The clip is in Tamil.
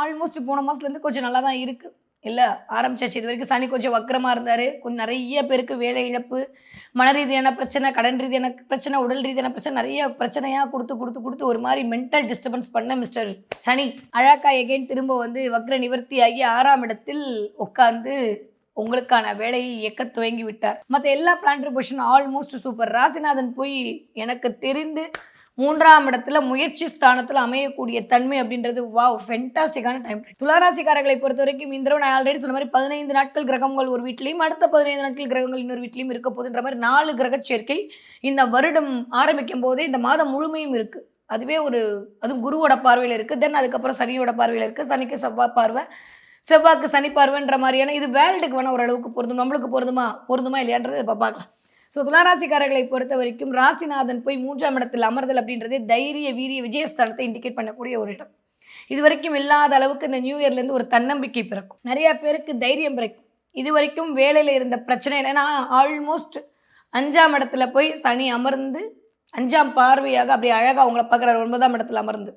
ஆல்மோஸ்ட் போன மாதத்துலேருந்து கொஞ்சம் நல்லா தான் இருக்குது. இல்ல ஆரம்பிச்சாச்சு. இது வரைக்கும் சனி கொஞ்சம் வக்ரமா இருந்தாரு. கொஞ்சம் நெறைய பேருக்கு வேலை இழப்பு, மன ரீதியான பிரச்சனை, கடன் ரீதியான பிரச்சனை, உடல் ரீதியான பிரச்சனை நெறைய பிரச்சனையா குடுத்து ஒரு மாரி மென்டல் டிஸ்டர்பன்ஸ் பண்ண மிஸ்டர் சனி. அழகா எகைன் திரும்ப வந்து வக்ர நிவர்த்தியாகி 6ஆம் இடத்தில் உட்கார்ந்து உங்களுக்கான வேலையை இயக்க துவங்கி விட்டார். மத்த எல்லா பிளானட்டரி பொசிஷன் ஆல்மோஸ்ட் சூப்பர். ராசிநாதன் போய் எனக்கு தெரிந்து 3ஆம் இடத்துல முயற்சி ஸ்தானத்துல அமையக்கூடிய தன்மை அப்படின்றது வாவ் ஃபென்டாஸ்டிக்கான டைம். துளாராசிக்காரர்களை பொறுத்த வரைக்கும் இந்த தடவை நான் ஆல்ரெடி சொன்ன மாதிரி 15 நாட்கள் கிரகங்கள் ஒரு வீட்லையும் அடுத்த 15 நாட்கள் கிரகங்கள் இன்னொரு வீட்லையும் இருக்க போகுதுன்ற மாதிரி 4 கிரக சேர்க்கை இந்த வருடம் ஆரம்பிக்கும் போதே இந்த மாதம் முழுமையும் இருக்கு. அதுவே அதுவும் குருவோட பார்வையில் இருக்கு. தென் அதுக்கப்புறம் சனியோட பார்வையில் இருக்கு. சனிக்கு செவ்வாய் பார்வை, செவ்வாய்க்கு சனி பார்வைன்ற மாதிரியான இது வேர்ல்டுக்கு வேணா ஓரளவுக்கு பொருந்தும். நம்மளுக்கு பொருந்துமா இல்லையான்றது இப்போ பார்க்கலாம். ஸோ துளாராசிக்காரர்களை பொறுத்த வரைக்கும் ராசிநாதன் போய் 3ஆம் இடத்தில் அமர்தல் அப்படின்றதே தைரிய வீரிய விஜயஸ்தானத்தை இண்டிகேட் பண்ணக்கூடிய ஒரு இடம். இது வரைக்கும் இல்லாத அளவுக்கு இந்த நியூ இயர்லேருந்து ஒரு தன்னம்பிக்கை பிறக்கும். நிறைய பேருக்கு தைரியம் பிறக்கும். இது வரைக்கும் வேலையில் இருந்த பிரச்சனை இல்லைன்னா ஆல்மோஸ்ட் 5ஆம் இடத்துல போய் சனி அமர்ந்து 5ஆம் பார்வையாக அப்படி அழகாக அவங்கள பார்க்குறாரு 9ஆம் இடத்துல அமர்ந்து.